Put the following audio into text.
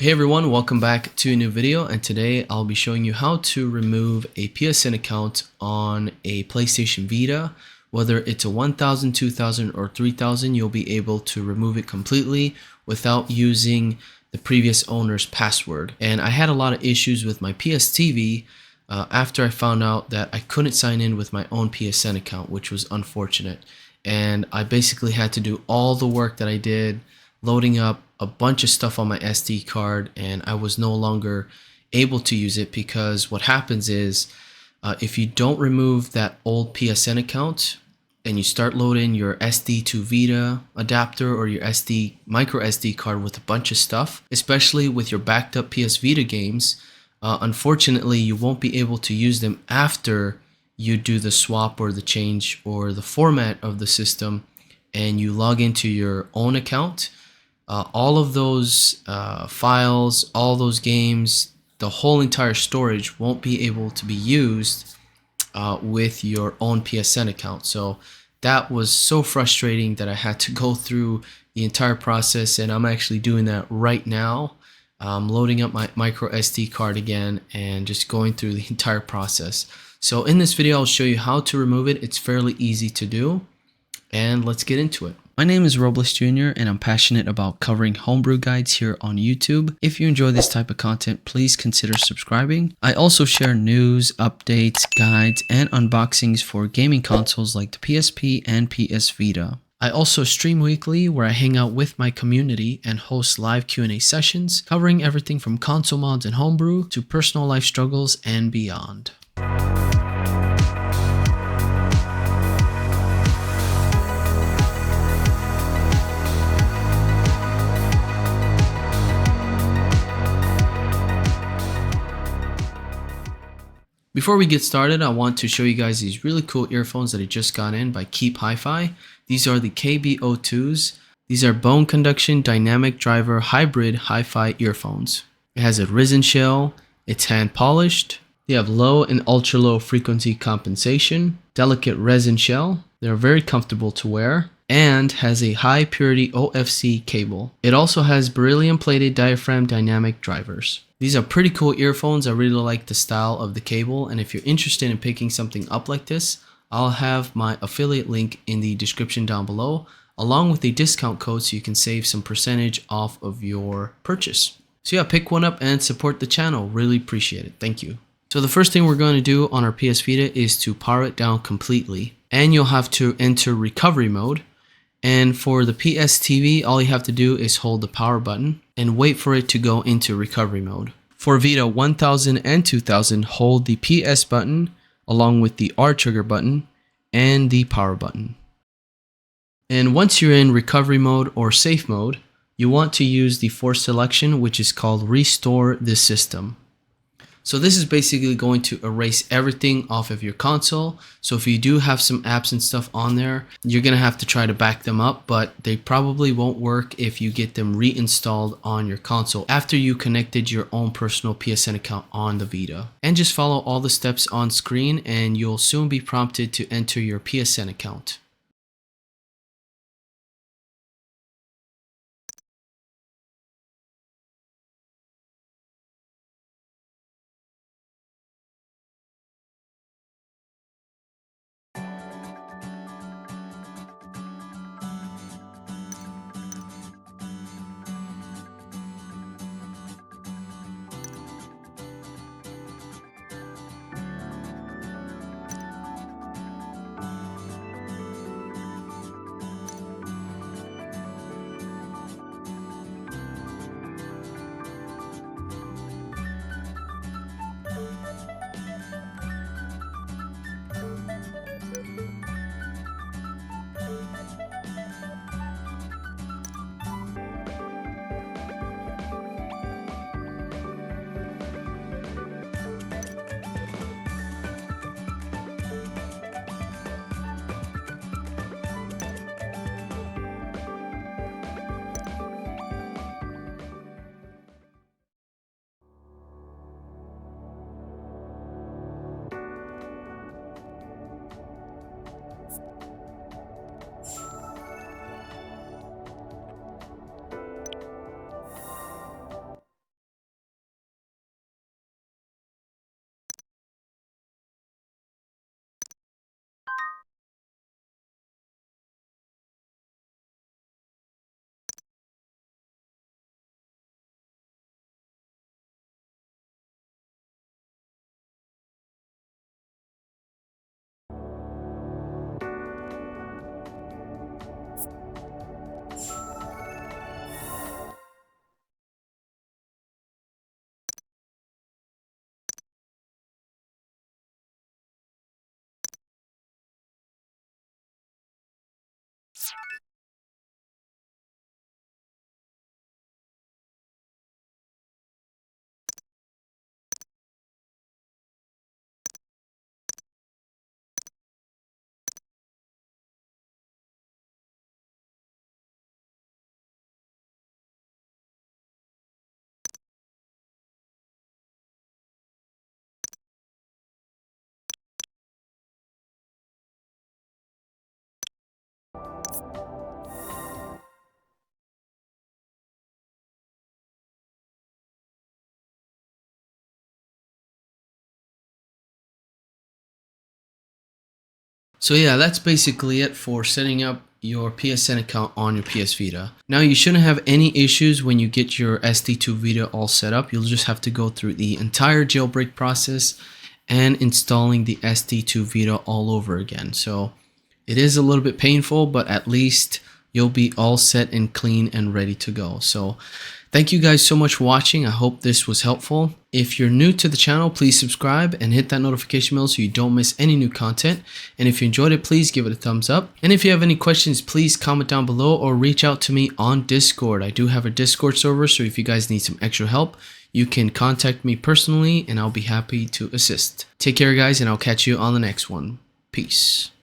Hey everyone, welcome back to a new video, and today I'll be showing you how to remove a PSN account on a PlayStation Vita. Whether it's a 1000, 2000 or 3000, you'll be able to remove it completely without using the previous owner's password. And I had a lot of issues with my PS TV after I found out that I couldn't sign in with my own PSN account, which was unfortunate. And I basically had to do all the work that I did, loading up a bunch of stuff on my SD card, and I was no longer able to use it because what happens is if you don't remove that old PSN account and you start loading your SD to Vita adapter or your SD micro SD card with a bunch of stuff, especially with your backed up PS Vita games, unfortunately you won't be able to use them after you do the swap or the change or the format of the system and you log into your own account. All of those files, all those games, the whole entire storage won't be able to be used with your own PSN account. So that was so frustrating that I had to go through the entire process, and I'm actually doing that right now. I'm loading up my micro SD card again and just going through the entire process. So in this video, I'll show you how to remove it. It's fairly easy to do, and let's get into it. My name is Robles Jr. and I'm passionate about covering homebrew guides here on YouTube. If you enjoy this type of content, please consider subscribing. I also share news, updates, guides, and unboxings for gaming consoles like the PSP and PS Vita. I also stream weekly where I hang out with my community and host live Q&A sessions covering everything from console mods and homebrew to personal life struggles and beyond. Before we get started, I want to show you guys these really cool earphones that I just got in by Keep Hi-Fi. These are the KB02s. These are bone conduction dynamic driver hybrid hi-fi earphones. It has a resin shell, it's hand polished, they have low and ultra low frequency compensation, delicate resin shell, they're very comfortable to wear, and has a high purity OFC cable. It also has beryllium plated diaphragm dynamic drivers. These are pretty cool earphones. I really like the style of the cable, and if you're interested in picking something up like this, I'll have my affiliate link in the description down below, along with a discount code so you can save some percentage off of your purchase. So yeah, pick one up and support the channel. Really appreciate it. Thank you. So the first thing we're going to do on our PS Vita is to power it down completely, and you'll have to enter recovery mode. And for the PS TV, all you have to do is hold the power button and wait for it to go into recovery mode. For Vita 1000 and 2000, hold the PS button along with the R trigger button and the power button. And once you're in recovery mode or safe mode, you want to use the force selection, which is called Restore This System. So this is basically going to erase everything off of your console. So if you do have some apps and stuff on there, you're going to have to try to back them up, but they probably won't work if you get them reinstalled on your console after you connected your own personal PSN account on the Vita. And just follow all the steps on screen and you'll soon be prompted to enter your PSN account. So yeah, that's basically it for setting up your PSN account on your PS Vita. Now you shouldn't have any issues when you get your SD2 Vita all set up. You'll just have to go through the entire jailbreak process and installing the SD2 Vita all over again. So it is a little bit painful, but at least you'll be all set and clean and ready to go. So thank you guys so much for watching. I hope this was helpful. If you're new to the channel, please subscribe and hit that notification bell so you don't miss any new content. And if you enjoyed it, please give it a thumbs up. And if you have any questions, please comment down below or reach out to me on Discord. I do have a Discord server, so if you guys need some extra help, you can contact me personally and I'll be happy to assist. Take care, guys, and I'll catch you on the next one. Peace.